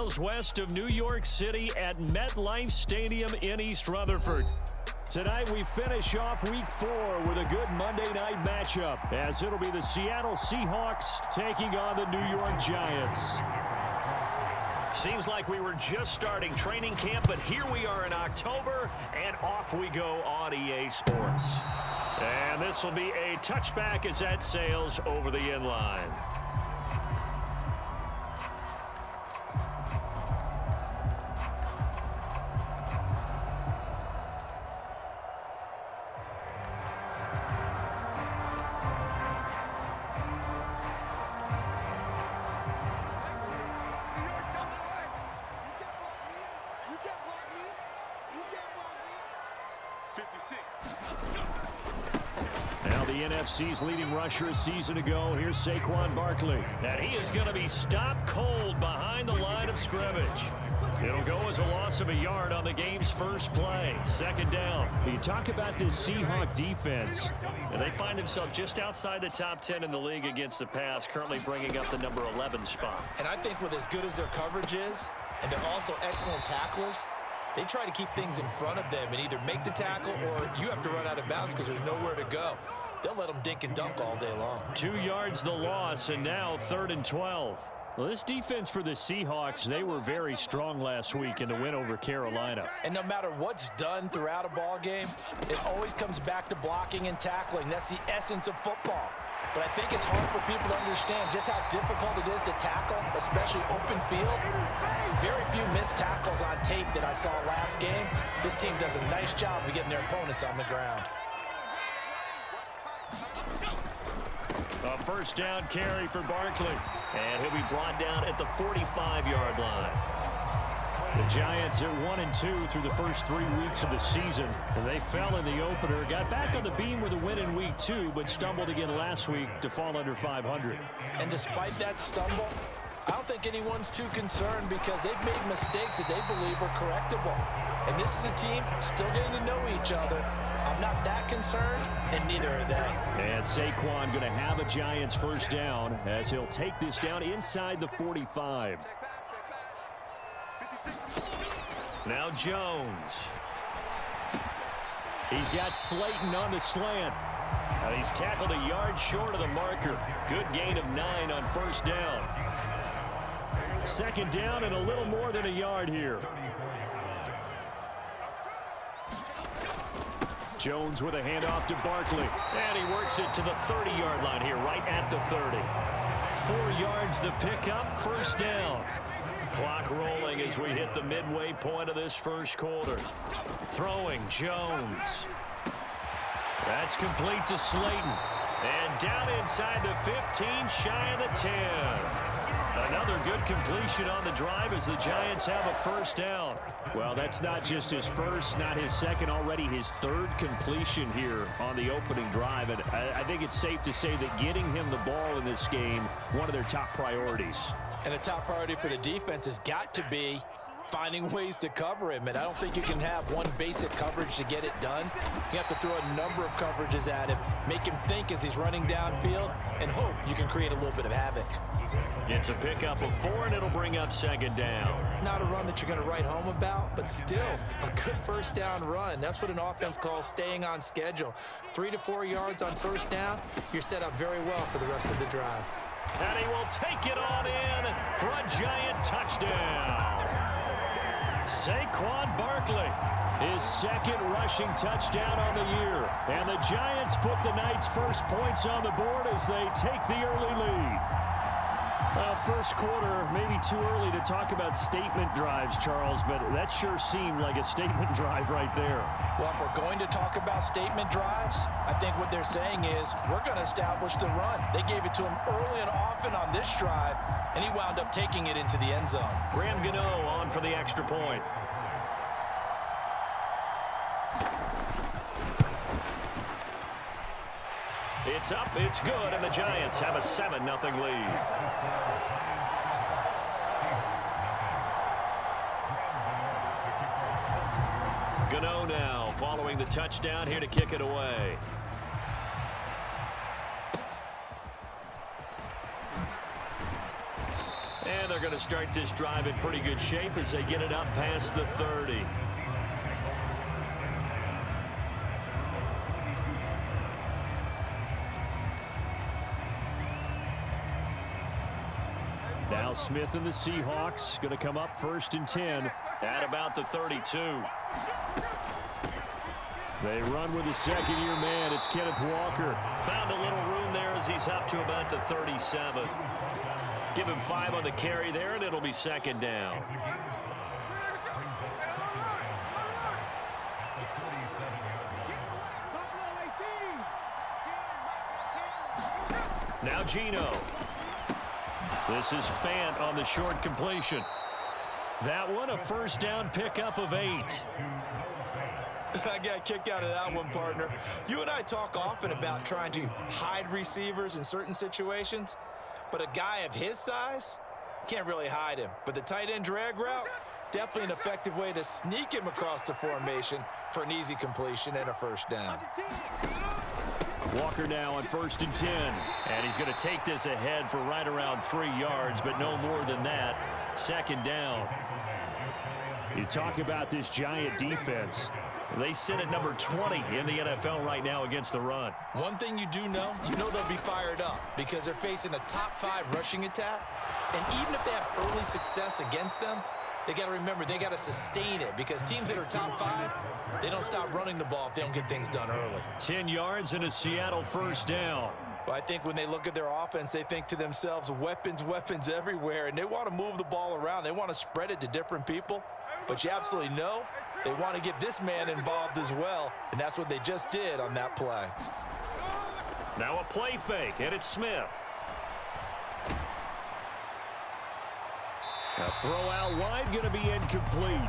miles west of New York City at MetLife Stadium in East Rutherford. Tonight we finish off Week 4 with a good Monday night matchup, as it'll be the Seattle Seahawks taking on the New York Giants. Seems like we were just starting training camp, but here we are in October, and off we go on EA Sports. And this will be a touchback as that sails over the inline. Now the NFC's leading rusher a season ago, here's Saquon Barkley. And he is going to be stopped cold behind the line of scrimmage. It'll go as a loss of a yard on the game's first play. Second down. You talk about this Seahawk defense, and they find themselves just outside the top 10 in the league against the pass, currently bringing up the number 11 spot. And I think with as good as their coverage is, and they're also excellent tacklers, they try to keep things in front of them and either make the tackle or you have to run out of bounds because there's nowhere to go. They'll let them dink and dunk all day long. 2 yards the loss, and now 3rd and 12. Well, this defense for the Seahawks, they were very strong last week in the win over Carolina. And no matter what's done throughout a ball game, it always comes back to blocking and tackling. That's the essence of football. But I think it's hard for people to understand just how difficult it is to tackle, especially open field. Very few missed tackles on tape that I saw last game. This team does a nice job of getting their opponents on the ground. A first down carry for Barkley. And he'll be brought down at the 45-yard line. The Giants are 1-2 through the first 3 weeks of the season. And they fell in the opener, got back on the beam with a win in Week 2, but stumbled again last week to fall under 500. And despite that stumble, I don't think anyone's too concerned because they've made mistakes that they believe are correctable. And this is a team still getting to know each other. I'm not that concerned, and neither are they. And Saquon going to have a Giants first down as he'll take this down inside the 45. Now Jones. He's got Slayton on the slant. He's tackled a yard short of the marker. Good gain of 9 on first down. Second down and a little more than a yard here. Jones with a handoff to Barkley. And he works it to the 30-yard line here, right at the 30. 4 yards the pickup, first down. Clock rolling as we hit the midway point of this first quarter. Throwing, Jones. That's complete to Slayton. And down inside the 15, shy of the 10. Another good completion on the drive as the Giants have a first down. Well, that's not just his first, not his second, already his 3rd completion here on the opening drive. And I think it's safe to say that getting him the ball in this game, one of their top priorities. And a top priority for the defense has got to be finding ways to cover him. And I don't think you can have one basic coverage to get it done. You have to throw a number of coverages at him, make him think as he's running downfield, and hope you can create a little bit of havoc. It's a pickup of 4, and it'll bring up second down. Not a run that you're going to write home about, but still a good first down run. That's what an offense calls staying on schedule. 3 to 4 yards on first down, you're set up very well for the rest of the drive. And he will take it on in for a Giant touchdown. Saquon Barkley, his 2nd rushing touchdown on the year. And the Giants put the night's first points on the board as they take the early lead. Well, first quarter, maybe too early to talk about statement drives, Charles, but that sure seemed like a statement drive right there. Well, if we're going to talk about statement drives, I think what they're saying is we're going to establish the run. They gave it to him early and often on this drive, and he wound up taking it into the end zone. Graham Gano on for the extra point. It's up, it's good, and the Giants have a 7-0 lead. Gano now following the touchdown here to kick it away. And they're going to start this drive in pretty good shape as they get it up past the 30. Now Smith and the Seahawks going to come up 1st and 10 at about the 32. They run with a second-year man. It's Kenneth Walker. Found a little room there as he's up to about the 37. Give him 5 on the carry there, and it'll be 2nd down. Now Gino. This is Fant on the short completion. That one a 1st down pickup of 8. I got a kick out of that one, partner. You and I talk often about trying to hide receivers in certain situations, but a guy of his size can't really hide him. But the tight end drag route, definitely an effective way to sneak him across the formation for an easy completion and a 1st down. Walker now on 1st and 10, and he's going to take this ahead for right around 3 yards, but no more than that. 2nd down. You talk about this Giant defense. They sit at number 20 in the NFL right now against the run. One thing you do know, they'll be fired up because they're facing a top 5 rushing attack. And even if they have early success against them, they got to remember they got to sustain it because teams that are top 5, they don't stop running the ball if they don't get things done early. 10 yards and a Seattle 1st down. Well, I think when they look at their offense, they think to themselves, weapons, weapons everywhere, and they want to move the ball around. They want to spread it to different people. But you absolutely know they want to get this man involved as well, and that's what they just did on that play. Now a play fake, and it's Smith. A throw out wide, going to be incomplete.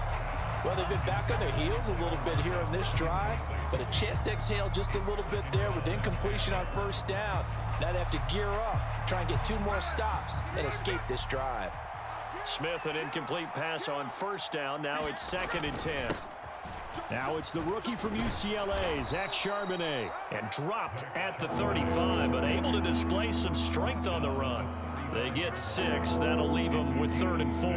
Well, they've been back on their heels a little bit here on this drive, but a chance to exhale just a little bit there with incompletion on 1st down. Now they have to gear up, try and get 2 more stops, and escape this drive. Smith, an incomplete pass on 1st down. Now it's 2nd and 10. Now it's the rookie from UCLA, Zach Charbonnet, and dropped at the 35, but able to display some strength on the run. They get 6. That'll leave them with 3rd and 4.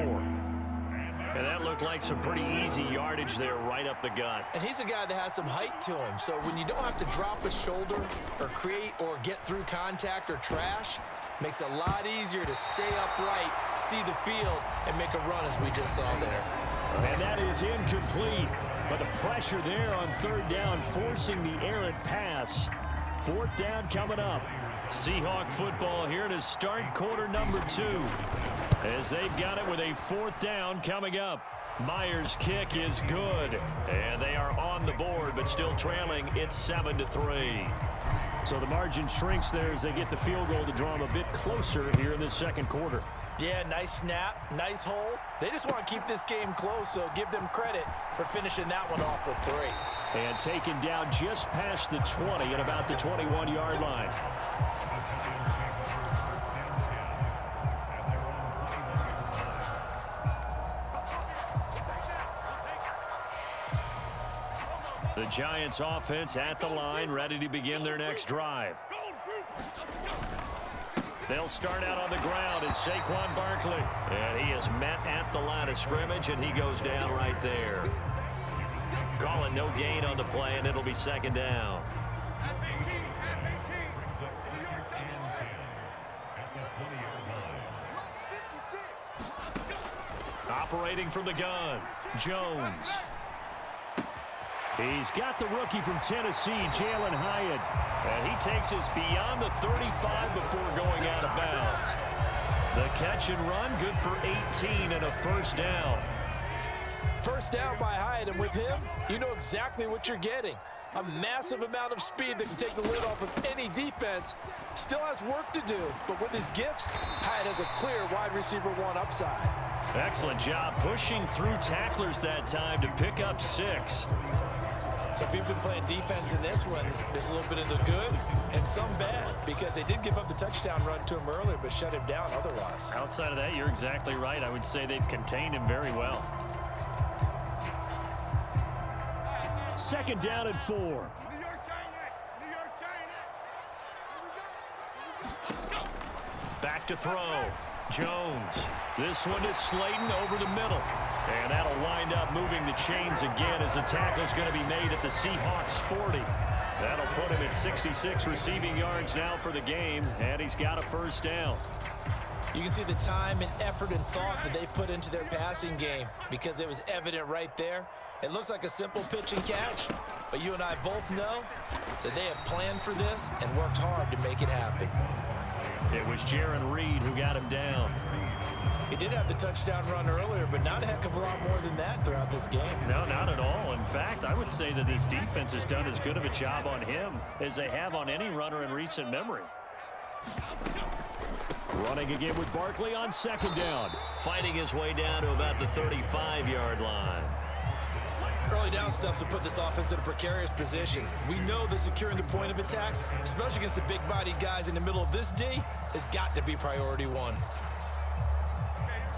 And that looked like some pretty easy yardage there right up the gut. And he's a guy that has some height to him, so when you don't have to drop a shoulder or create or get through contact or trash, makes it a lot easier to stay upright, see the field, and make a run as we just saw there. And that is incomplete. But the pressure there on 3rd down, forcing the errant pass. 4th down coming up. Seahawk football here to start quarter number 2. As they've got it with a 4th down coming up. Myers' kick is good. And they are on the board, but still trailing. It's 7-3. So the margin shrinks there as they get the field goal to draw them a bit closer here in this 2nd quarter. Yeah, nice snap, nice hole. They just want to keep this game close, so give them credit for finishing that one off with 3. And taken down just past the 20 at about the 21-yard line. The Giants offense at the line, ready to begin their next drive. They'll start out on the ground. It's Saquon Barkley. And he is met at the line of scrimmage, and he goes down right there. Calling no gain on the play, and it'll be 2nd down. Operating from the gun, Jones. He's got the rookie from Tennessee, Jalen Hyatt. And he takes us beyond the 35 before going out of bounds. The catch and run, good for 18 and a 1st down. 1st down by Hyatt, and with him, you know exactly what you're getting. A massive amount of speed that can take the lid off of any defense. Still has work to do, but with his gifts, Hyatt has a clear wide receiver 1 upside. Excellent job pushing through tacklers that time to pick up 6. So if you've been playing defense in this one, there's a little bit of the good and some bad because they did give up the touchdown run to him earlier but shut him down otherwise. Outside of that, you're exactly right. I would say they've contained him very well. 2nd down and 4. Back to throw. Jones. This one is Slayton over the middle. And that'll wind up moving the chains again as the tackle's going to be made at the Seahawks 40. That'll put him at 66 receiving yards now for the game, and he's got a first down. You can see the time and effort and thought that they put into their passing game because it was evident right there. It looks like a simple pitch and catch, but you and I both know that they have planned for this and worked hard to make it happen. It was Jaron Reed who got him down. He did have the touchdown run earlier, but not a heck of a lot more than that throughout this game. No, not at all. In fact, I would say that this defense has done as good of a job on him as they have on any runner in recent memory. Running again with Barkley on second down. Fighting his way down to about the 35-yard line. Early down stuff will put this offense in a precarious position. We know that securing the point of attack, especially against the big-bodied guys in the middle of this D, has got to be priority one.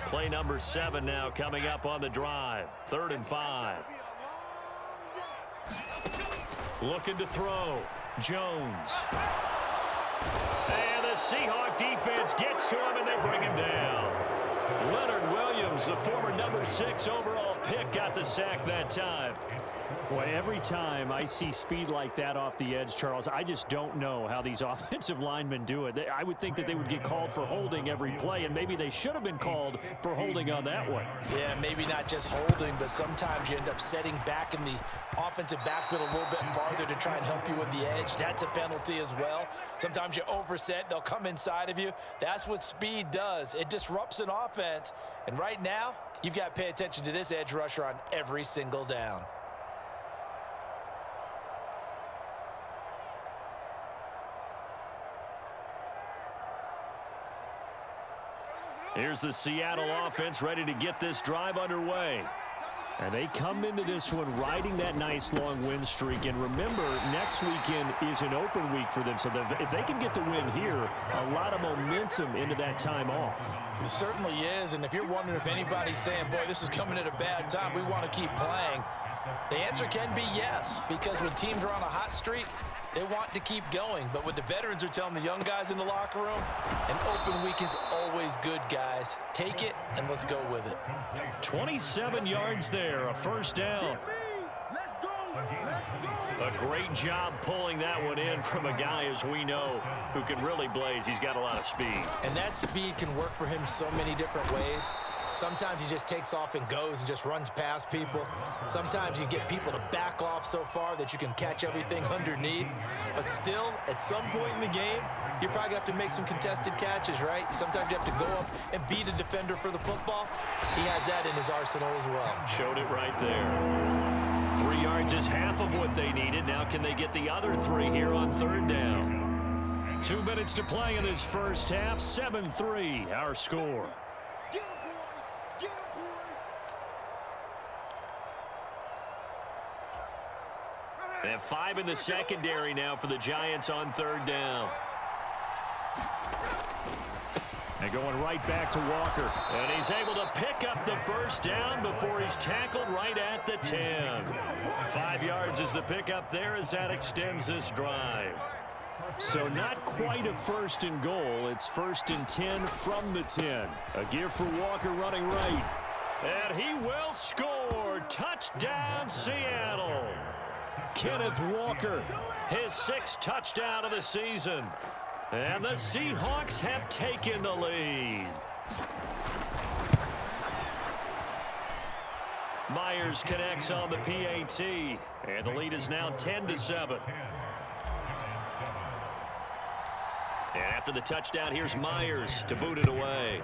Play number 7 now coming up on the drive. 3rd and 5. Looking to throw. Jones. And the Seahawk defense gets to him, and they bring him down. Leonard Williams, the former number 6 overall pick, got the sack that time. Boy, every time I see speed like that off the edge, Charles, I just don't know how these offensive linemen do it. I would think that they would get called for holding every play, and maybe they should have been called for holding on that one. Yeah, maybe not just holding, but sometimes you end up setting back in the offensive backfield a little bit farther to try and help you with the edge. That's a penalty as well. Sometimes you overset, they'll come inside of you. That's what speed does. It disrupts an offense, and right now, you've got to pay attention to this edge rusher on every single down. Here's the Seattle offense ready to get this drive underway. And they come into this one riding that nice long win streak. And remember, next weekend is an open week for them. So if they can get the win here, a lot of momentum into that time off. It certainly is. And if you're wondering if anybody's saying, boy, this is coming at a bad time, we want to keep playing, the answer can be yes. Because when teams are on a hot streak, they want to keep going. But what the veterans are telling the young guys in the locker room, an open week is always good, guys. Take it, and let's go with it. 27 yards there, a first down. A great job pulling that one in from a guy, as we know, who can really blaze. He's got a lot of speed. And that speed can work for him so many different ways. Sometimes he just takes off and goes and just runs past people. Sometimes you get people to back off so far that you can catch everything underneath. But still, at some point in the game, you probably have to make some contested catches, right? Sometimes you have to go up and beat a defender for the football. He has that in his arsenal as well. Showed it right there. 3 yards is half of what they needed. Now can they get the other 3 here on 3rd down? 2 minutes to play in this first half. 7-3, our score. They have 5 in the secondary now for the Giants on 3rd down. And going right back to Walker. And he's able to pick up the first down before he's tackled right at the 10. 5 yards is the pickup there as that extends this drive. So not quite a 1st and goal. It's 1st and 10 from the 10. A give for Walker running right. And he will score. Touchdown, Seattle. Kenneth Walker, his 6th touchdown of the season. And the Seahawks have taken the lead. Myers connects on the PAT. And the lead is now 10-7. And after the touchdown, here's Myers to boot it away.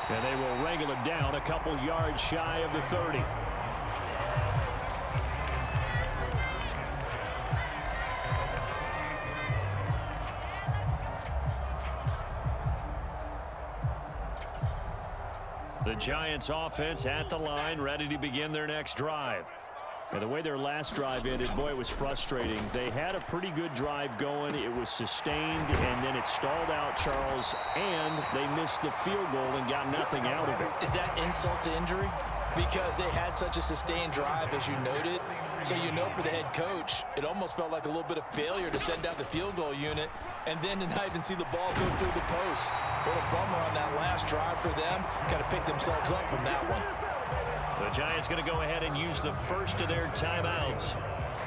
And they will wrangle him down a couple yards shy of the 30. The Giants offense at the line, ready to begin their next drive. And the way their last drive ended, boy, it was frustrating. They had a pretty good drive going. It was sustained, and then it stalled out, Charles, and they missed the field goal and got nothing out of it. Is that insult to injury? because they had such a sustained drive, as you noted. So you know for the head coach, it almost felt like a little bit of failure to send down the field goal unit and then to not even see the ball go through the post. What a bummer on that last drive for them. Kind of picked themselves up from that one. The Giants going to go ahead and use the first of their timeouts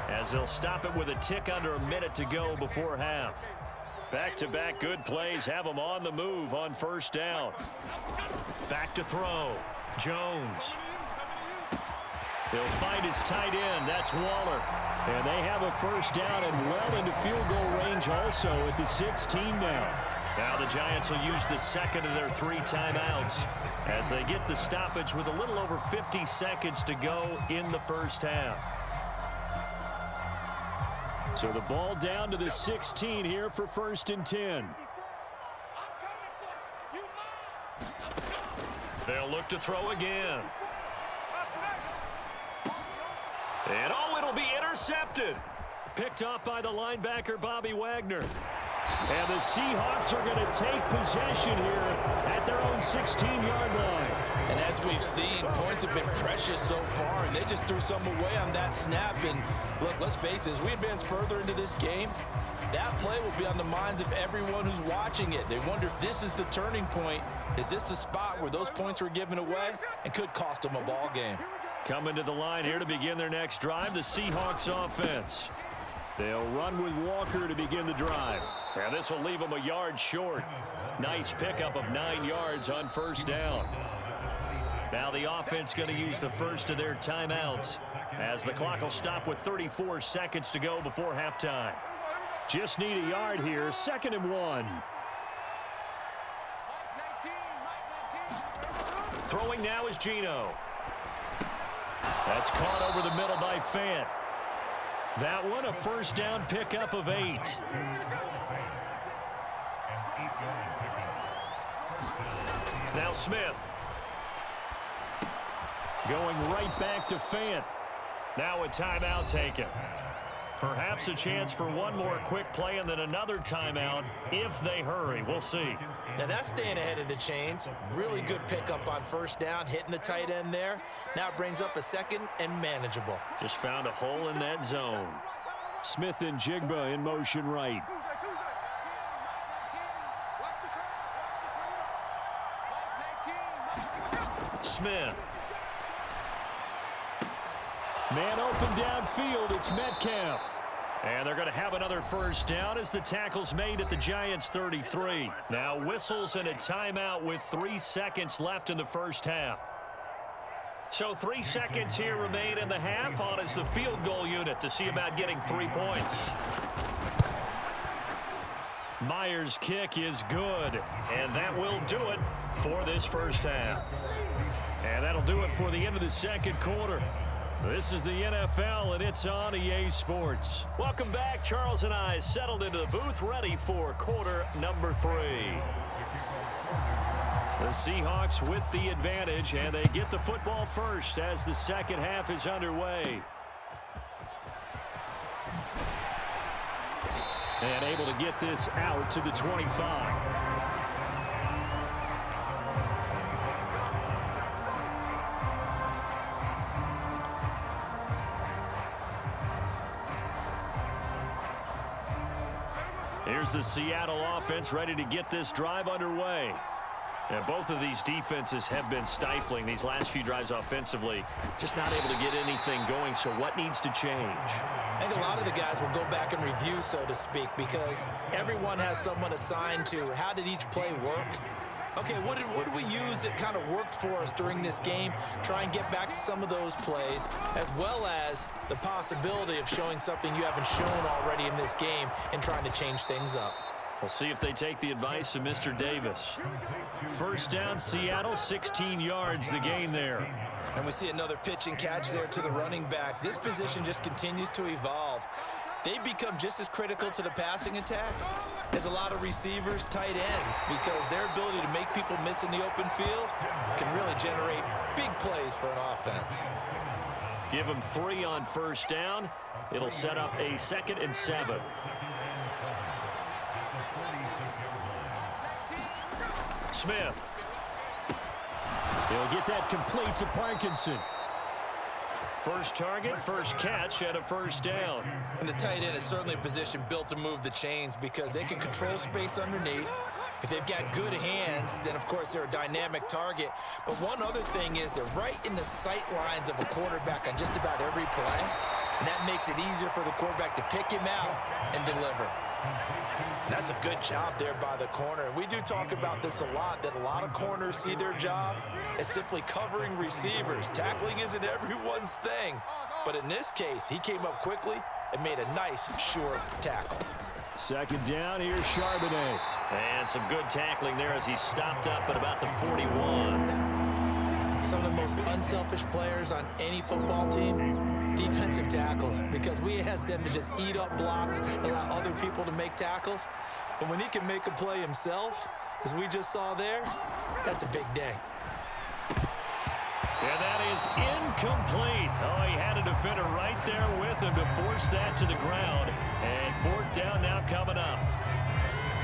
as they'll stop it with a tick under a minute to go before half. Back-to-back good plays have them on the move on first down. Back to throw. Jones. He'll find his tight end. That's Waller. And they have a first down and well into field goal range also at the 16 now. Now the Giants will use the second of their 3 timeouts as they get the stoppage with a little over 50 seconds to go in the first half. So the ball down to the 16 here for 1st and 10. They'll look to throw again. And it'll be intercepted. Picked off by the linebacker, Bobby Wagner. And the Seahawks are going to take possession here at their own 16-yard line. And as we've seen, points have been precious so far, and they just threw some away on that snap. And look, let's face it, as we advance further into this game, that play will be on the minds of everyone who's watching it. They wonder if this is the turning point. Is this the spot where those points were given away and could cost them a ball game? Coming to the line here to begin their next drive, the Seahawks offense. They'll run with Walker to begin the drive. And this will leave them a yard short. Nice pickup of 9 yards on first down. Now the offense going to use the first of their timeouts as the clock will stop with 34 seconds to go before halftime. Just need a yard here, 2nd and 1. Throwing now is Geno. That's caught over the middle by Fant. That one a first down pickup of 8. Now Smith. Going right back to Fant. Now a timeout taken. Perhaps a chance for one more quick play and then another timeout if they hurry. We'll see. Now that's staying ahead of the chains. Really good pickup on first down, hitting the tight end there. Now it brings up a 2nd and manageable. Just found a hole in that zone. Smith and Jigba in motion right. Smith. Man open downfield, it's Metcalf. And they're going to have another first down as the tackle's made at the Giants' 33. Now whistles and a timeout with 3 seconds left in the first half. So 3 seconds here remain in the half. On is the field goal unit to see about getting 3 points. Myers' kick is good, and that will do it for this first half. And that'll do it for the end of the second quarter. This is the NFL, and it's on EA Sports. Welcome back. Charles and I settled into the booth, ready for quarter number 3. The Seahawks with the advantage, and they get the football first as the second half is underway. And able to get this out to the 25. Here's the Seattle offense ready to get this drive underway. And both of these defenses have been stifling these last few drives offensively. Just not able to get anything going, so what needs to change? I think a lot of the guys will go back and review, so to speak, because everyone has someone assigned to how did each play work. Okay, what did we use that kind of worked for us during this game? Try and get back to some of those plays, as well as the possibility of showing something you haven't shown already in this game and trying to change things up. We'll see if they take the advice of Mr. Davis. First down, Seattle, 16 yards, the gain there. And we see another pitch and catch there to the running back. This position just continues to evolve. They become just as critical to the passing attack as a lot of receivers, tight ends, because their ability to make people miss in the open field can really generate big plays for an offense. Give them 3 on first down. It'll set up a 2nd and 7. Smith. He'll get that complete to Parkinson. First target, first catch, and a first down. And the tight end is certainly a position built to move the chains because they can control space underneath. If they've got good hands, then, of course, they're a dynamic target. But one other thing is they're right in the sight lines of a quarterback on just about every play. And that makes it easier for the quarterback to pick him out and deliver. And that's a good job there by the corner. And we do talk about this a lot, that a lot of corners see their job as simply covering receivers. Tackling isn't everyone's thing. But in this case, he came up quickly and made a nice, short tackle. Second down, here's Charbonnet. And some good tackling there as he stopped up at about the 41. Some of the most unselfish players on any football team, defensive tackles, because we ask them to just eat up blocks, allow other people to make tackles. But when he can make a play himself, as we just saw there, that's a big day. And that is incomplete. Oh, he had a defender right there with him to force that to the ground. And fourth down now coming up.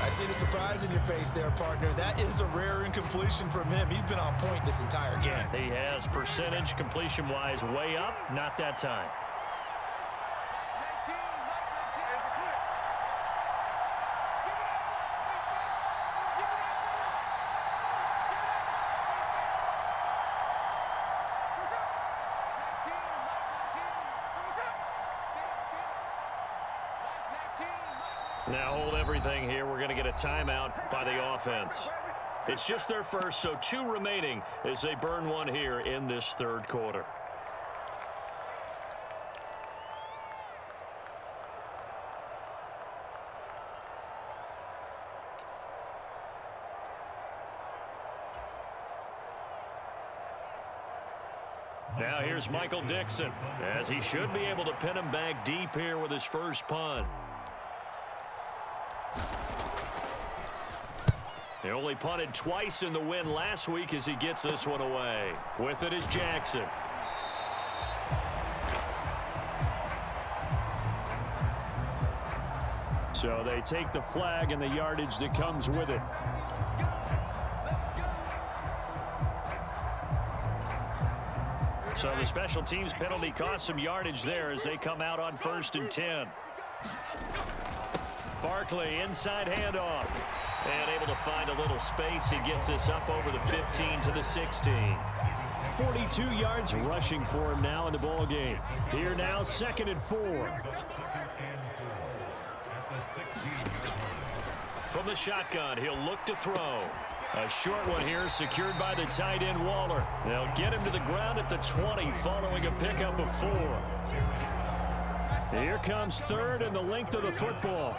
I see the surprise in your face there, partner. That is a rare incompletion from him. He's been on point this entire game. He has percentage completion-wise way up, not that time. Now hold everything here. We're going to get a timeout by the offense. It's just their first, so 2 remaining as they burn one here in this third quarter. Now here's Michael Dixon, as he should be able to pin him back deep here with his first punt. He only punted twice in the win last week as he gets this one away. With it is Jackson. So they take the flag and the yardage that comes with it. So the special teams penalty cost some yardage there as they come out on 1st and 10. Barkley, inside handoff. And able to find a little space. He gets this up over the 15 to the 16. 42 yards rushing for him now in the ball game. Here now, 2nd and 4. From the shotgun, he'll look to throw. A short one here, secured by the tight end Waller. They'll get him to the ground at the 20, following a pickup of 4. Here comes 3rd and the length of the football.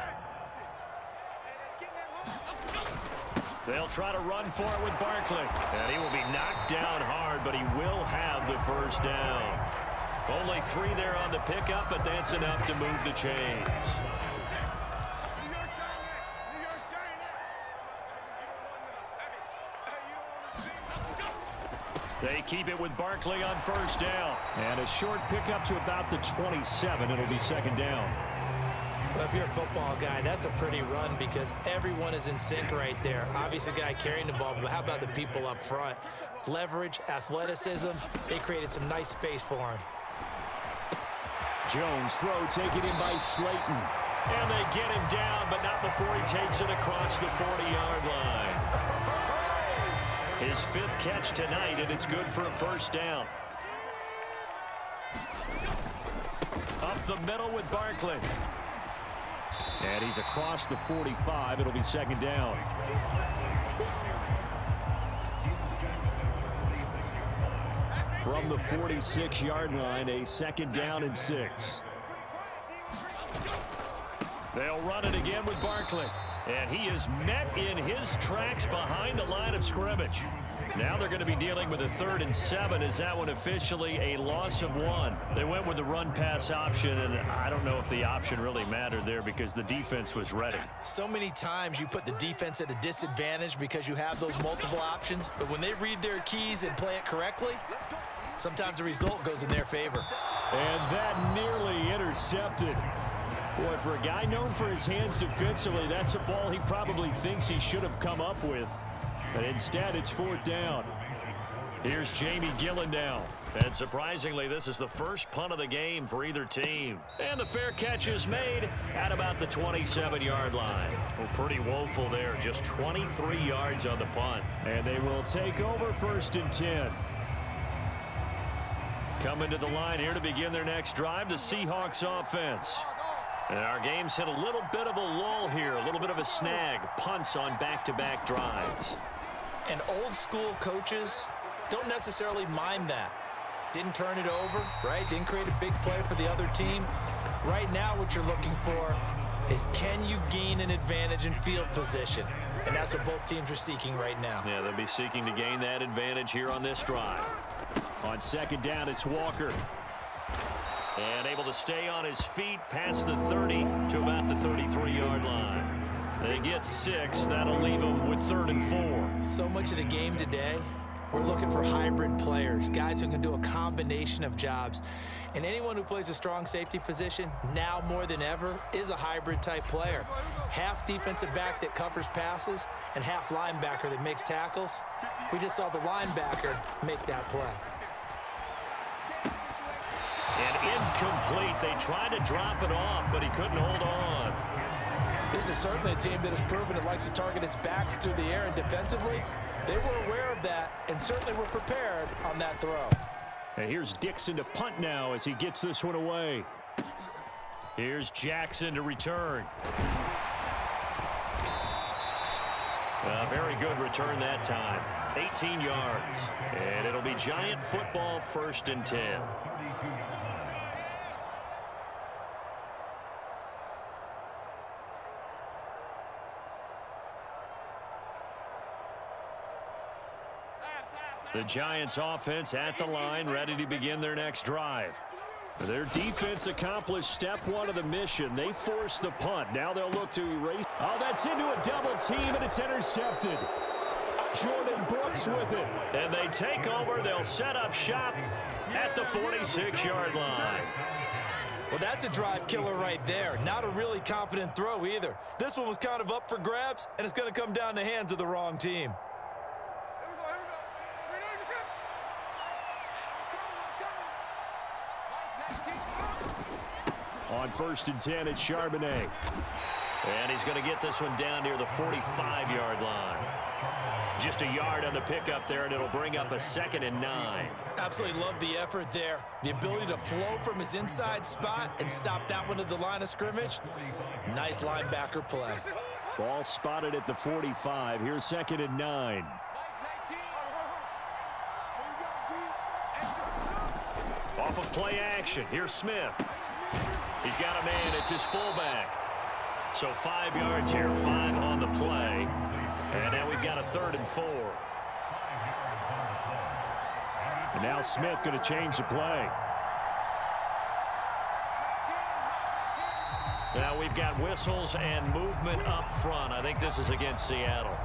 They'll try to run for it with Barkley. And he will be knocked down hard, but he will have the first down. Only 3 there on the pickup, but that's enough to move the chains. They keep it with Barkley on 1st down. And a short pickup to about the 27. It'll be 2nd down. Well, if you're a football guy, that's a pretty run because everyone is in sync right there. Obviously, the guy carrying the ball, but how about the people up front? Leverage, athleticism, they created some nice space for him. Jones throw taken in by Slayton. And they get him down, but not before he takes it across the 40-yard line. His 5th catch tonight, and it's good for a first down. Up the middle with Barkley. And he's across the 45. It'll be 2nd down. From the 46-yard line, a 2nd down and 6. They'll run it again with Barkley. And he is met in his tracks behind the line of scrimmage. Now they're going to be dealing with a 3rd and 7. Is that one officially a loss of 1? They went with the run-pass option, and I don't know if the option really mattered there because the defense was ready. So many times you put the defense at a disadvantage because you have those multiple options, but when they read their keys and play it correctly, sometimes the result goes in their favor. And that nearly intercepted. Boy, for a guy known for his hands defensively, that's a ball he probably thinks he should have come up with. But instead, it's 4th down. Here's Jamie Gillen now. And surprisingly, this is the first punt of the game for either team. And the fair catch is made at about the 27-yard line. Well, pretty woeful there. Just 23 yards on the punt. And they will take over 1st and 10. Coming to the line here to begin their next drive, the Seahawks offense. And our game's hit a little bit of a lull here, a little bit of a snag. Punts on back-to-back drives. And old school coaches don't necessarily mind that. Didn't turn it over, right? Didn't create a big play for the other team. Right now what you're looking for is, can you gain an advantage in field position? And that's what both teams are seeking right now. Yeah, they'll be seeking to gain that advantage here on this drive. On 2nd down, it's Walker. And able to stay on his feet past the 30 to about the 33-yard line. They get 6. That'll leave them with 3rd and 4. So much of the game today, we're looking for hybrid players, guys who can do a combination of jobs. And anyone who plays a strong safety position, now more than ever, is a hybrid-type player. Half defensive back that covers passes and half linebacker that makes tackles. We just saw the linebacker make that play. And incomplete. They tried to drop it off, but he couldn't hold on. This is certainly a team that has proven it likes to target its backs through the air, and defensively, they were aware of that and certainly were prepared on that throw. And here's Dixon to punt now as he gets this one away. Here's Jackson to return. A very good return that time. 18 yards. And it'll be Giant football, 1st and 10. The Giants offense at the line, ready to begin their next drive. Their defense accomplished step 1 of the mission. They forced the punt. Now they'll look to erase. Oh, that's into a double team, and it's intercepted. Jordan Brooks with it. And they take over. They'll set up shop at the 46-yard line. Well, that's a drive killer right there. Not a really confident throw either. This one was kind of up for grabs, and it's going to come down the hands of the wrong team. On 1st and 10, it's Charbonnet. And he's going to get this one down near the 45-yard line. Just a yard on the pickup there, and it'll bring up a 2nd and 9. Absolutely love the effort there. The ability to flow from his inside spot and stop that one at the line of scrimmage. Nice linebacker play. Ball spotted at the 45. Here's 2nd and 9. Off of play action. Here's Smith. He's got a man. It's his fullback. So 5 yards here, 5 on the play. And now we've got a 3rd and 4. And now Smith going to change the play. Now we've got whistles and movement up front. I think this is against Seattle.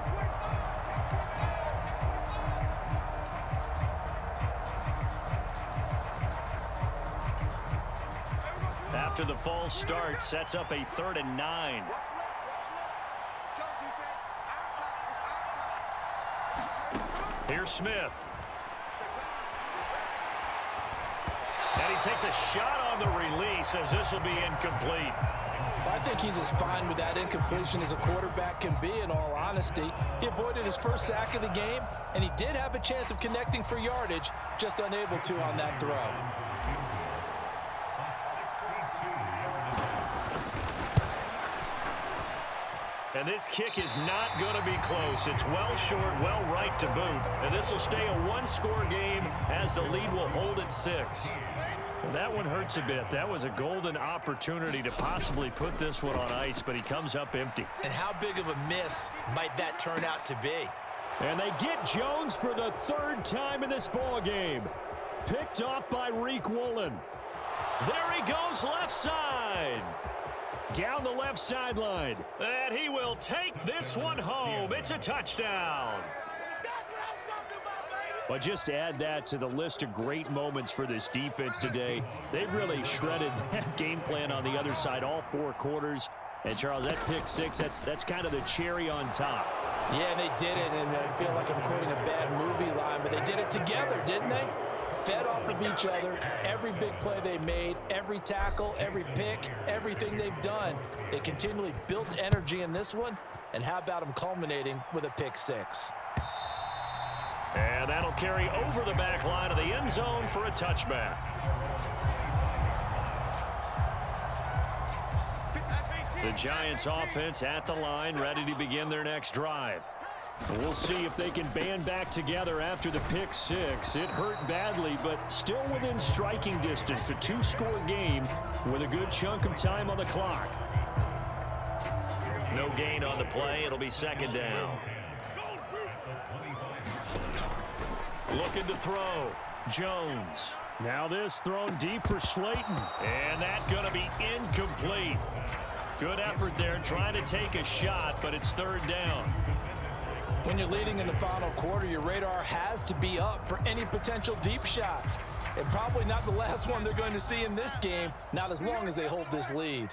After the false start, sets up a 3rd and 9. Here's Smith. And he takes a shot on the release as this will be incomplete. I think he's as fine with that incompletion as a quarterback can be, in all honesty. He avoided his first sack of the game, and he did have a chance of connecting for yardage, just unable to on that throw. And this kick is not going to be close. It's well short, well right to boot. And this will stay a one-score game as the lead will hold at 6. Well, that one hurts a bit. That was a golden opportunity to possibly put this one on ice, but he comes up empty. And how big of a miss might that turn out to be? And they get Jones for the 3rd time in this ball game. Picked off by Reek Woolen. There he goes left side. Down the left sideline. And he will take this one home. It's a touchdown. But just add that to the list of great moments for this defense today. They've really shredded that game plan on the other side all 4 quarters. And, Charles, that pick six, that's kind of the cherry on top. Yeah, they did it, and I feel like I'm quoting a bad movie line, but they did it together, didn't they? Fed off of each other, every big play they made, every tackle, every pick, everything they've done. They continually built energy in this one, and how about them culminating with a pick six? And that'll carry over the back line of the end zone for a touchback. The Giants offense at the line, ready to begin their next drive. We'll see if they can band back together after the pick six. It hurt badly, but still within striking distance. A two-score game with a good chunk of time on the clock. No gain on the play. It'll be second down. Looking to throw. Jones. Now this thrown deep for Slayton. And that's going to be incomplete. Good effort there trying to take a shot, but it's third down. When you're leading in the final quarter, your radar has to be up for any potential deep shots. And probably not the last one they're going to see in this game, not as long as they hold this lead.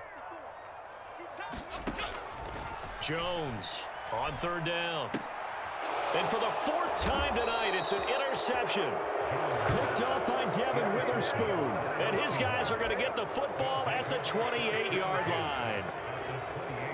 Jones on third down. And for the fourth time tonight, it's an interception. Picked up by Devin Witherspoon. And his guys are going to get the football at the 28-yard line.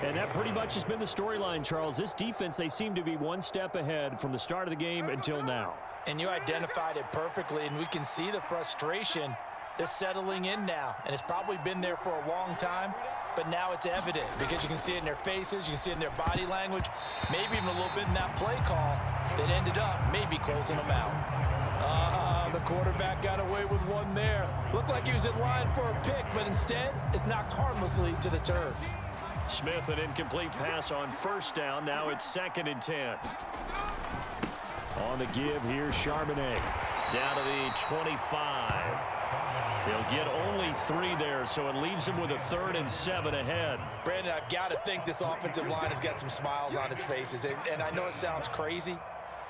And that pretty much has been the storyline, Charles. This defense, they seem to be one step ahead from the start of the game until now. And you identified it perfectly, and we can see the frustration that's settling in now. And it's probably been there for a long time, but now it's evident because you can see it in their faces, you can see it in their body language, maybe even a little bit in that play call that ended up maybe closing them out. The quarterback got away with one there. Looked like he was in line for a pick, but instead it's knocked harmlessly to the turf. Smith, an incomplete pass on first down. Now it's 2nd and 10. On the give here, Charbonnet. Down to the 25. They'll get only 3 there, so it leaves him with a 3rd and 7 ahead. Brandon, I've got to think this offensive line has got some smiles on its faces. And I know it sounds crazy,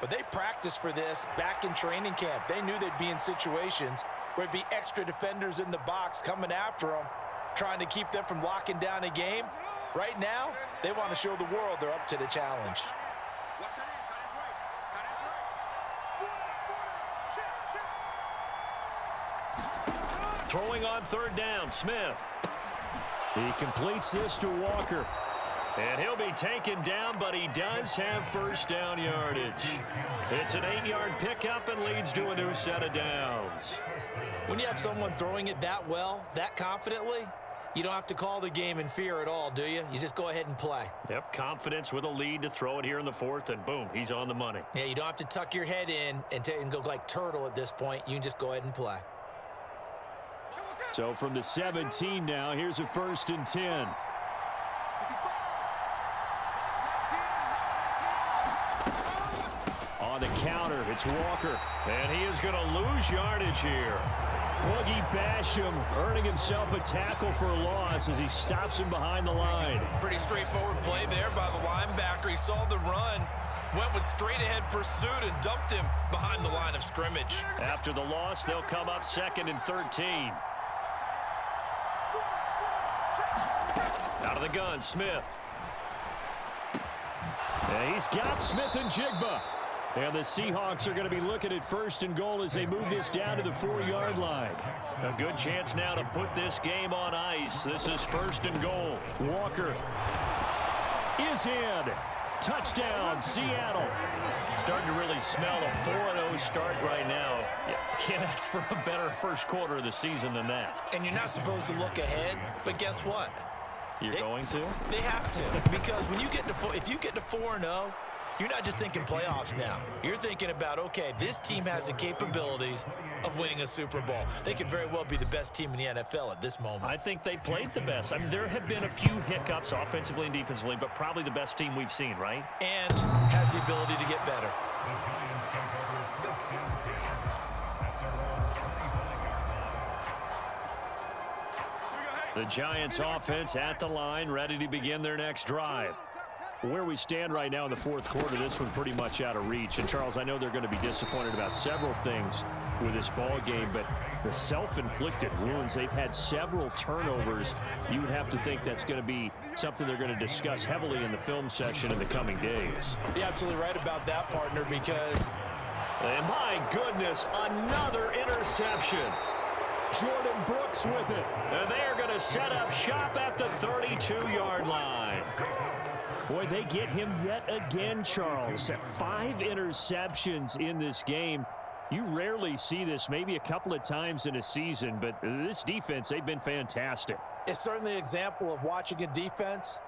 but they practiced for this back in training camp. They knew they'd be in situations where there'd be extra defenders in the box coming after them, trying to keep them from locking down a game. Right now, they want to show the world they're up to the challenge. Throwing on third down, Smith. He completes this to Walker. And he'll be taken down, but he does have first down yardage. It's an 8-yard pickup and leads to a new set of downs. When you have someone throwing it that well, that confidently, you don't have to call the game in fear at all, do you? You just go ahead and play. Yep, confidence with a lead to throw it here in the 4th, and boom, he's on the money. Yeah, you don't have to tuck your head in and go like turtle at this point. You can just go ahead and play. So from the 17 now, here's a 1st and 10. On the counter, it's Walker. And he is going to lose yardage here. Boogie Basham earning himself a tackle for a loss as he stops him behind the line. Pretty straightforward play there by the linebacker. He saw the run, went with straight-ahead pursuit, and dumped him behind the line of scrimmage. After the loss, they'll come up 2nd and 13. Out of the gun, Smith. And he's got Smith and Jigba. And the Seahawks are going to be looking at 1st and goal as they move this down to the 4-yard line. A good chance now to put this game on ice. This is 1st and goal. Walker is in. Touchdown, Seattle. Starting to really smell a 4-0 start right now. You can't ask for a better first quarter of the season than that. And you're not supposed to look ahead, but guess what? You're going to? They have to, because when you get to if you get to 4-0, you're not just thinking playoffs now. You're thinking about, okay, this team has the capabilities of winning a Super Bowl. They could very well be the best team in the NFL at this moment. I think they played the best. I mean, there have been a few hiccups offensively and defensively, but probably the best team we've seen, right? And has the ability to get better. The Giants offense at the line, ready to begin their next drive. Where we stand right now in the fourth quarter, this one pretty much out of reach. And, Charles, I know they're going to be disappointed about several things with this ball game, but the self-inflicted wounds, they've had several turnovers. You would have to think that's going to be something they're going to discuss heavily in the film session in the coming days. You're absolutely right about that, partner, because... And my goodness, another interception. Jordan Brooks with it. And they're going to set up shop at the 32-yard line. Boy, they get him yet again, Charles. 5 interceptions in this game. You rarely see this, maybe a couple of times in a season, but this defense, they've been fantastic. It's certainly an example of watching a defense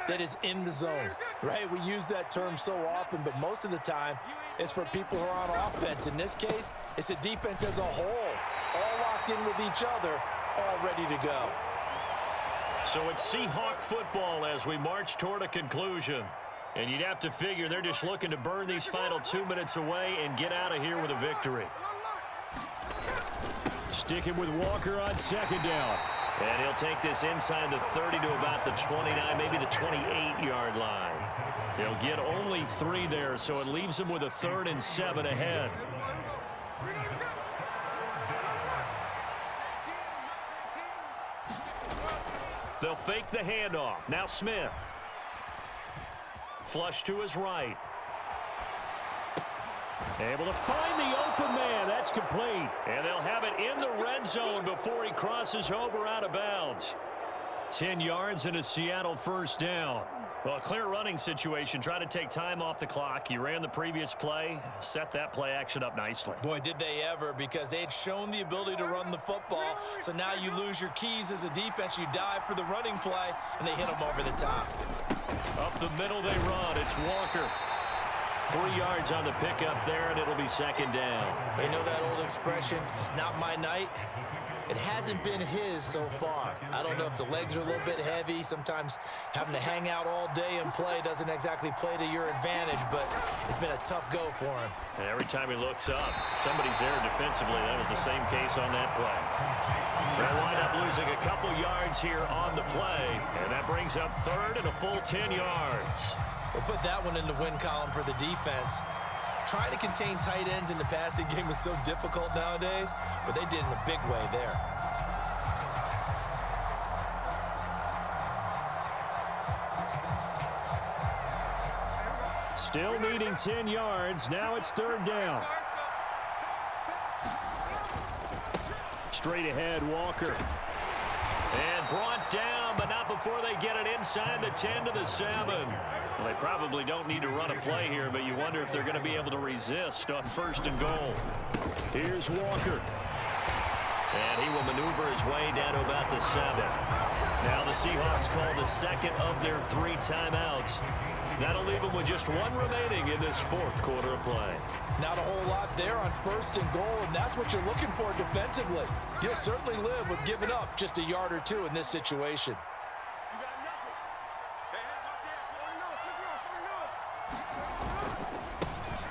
that is in the zone, right? We use that term so often, but most of the time, it's for people who are on offense. In this case, it's a defense as a whole, all locked in with each other, all ready to go. So it's Seahawk football as we march toward a conclusion. And you'd have to figure they're just looking to burn these final 2 minutes away and get out of here with a victory. Sticking with Walker on second down. And he'll take this inside the 30 to about the 29, maybe the 28-yard line. He'll get only 3 there, so it leaves him with a 3rd and 7 ahead. They'll fake the handoff. Now Smith. Flush to his right. Able to find the open man. That's complete. And they'll have it in the red zone before he crosses over out of bounds. 10 yards and a Seattle first down. Well, a clear running situation. Try to take time off the clock. You ran the previous play, set that play action up nicely. Boy, did they ever, because they had shown the ability to run the football. So now you lose your keys as a defense. You dive for the running play, and they hit them over the top. Up the middle they run. It's Walker. 3 yards on the pickup there, and it'll be second down. You know that old expression, it's not my night? It hasn't been his so far. I don't know if the legs are a little bit heavy. Sometimes having to hang out all day and play doesn't exactly play to your advantage, but it's been a tough go for him. And every time he looks up, somebody's there defensively. That was the same case on that play. They'll wind up losing a couple yards here on the play, and that brings up 3rd and a full 10 yards. We'll put that one in the win column for the defense. Trying to contain tight ends in the passing game is so difficult nowadays, but they did in a big way there. Still needing 10 yards. Now it's 3rd down. Straight ahead, Walker. And brought down, but not before they get it inside the 10 to the 7. Well, they probably don't need to run a play here, but you wonder if they're going to be able to resist on 1st and goal. Here's Walker. And he will maneuver his way down to about the 7. Now the Seahawks call the 2nd of their 3 timeouts. That'll leave them with just 1 remaining in this 4th quarter of play. Not a whole lot there on 1st and goal, and that's what you're looking for defensively. You'll certainly live with giving up just a yard or 2 in this situation.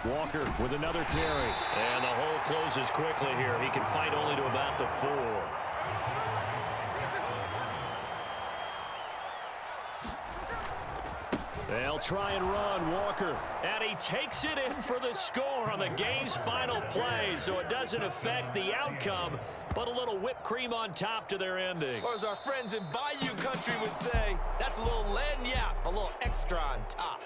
Walker with another carry. And the hole closes quickly here. He can fight only to about the 4. They'll try and run, Walker. And he takes it in for the score on the game's final play, so it doesn't affect the outcome, but a little whipped cream on top to their ending. Or as our friends in Bayou Country would say, that's a little lagniappe, a little extra on top.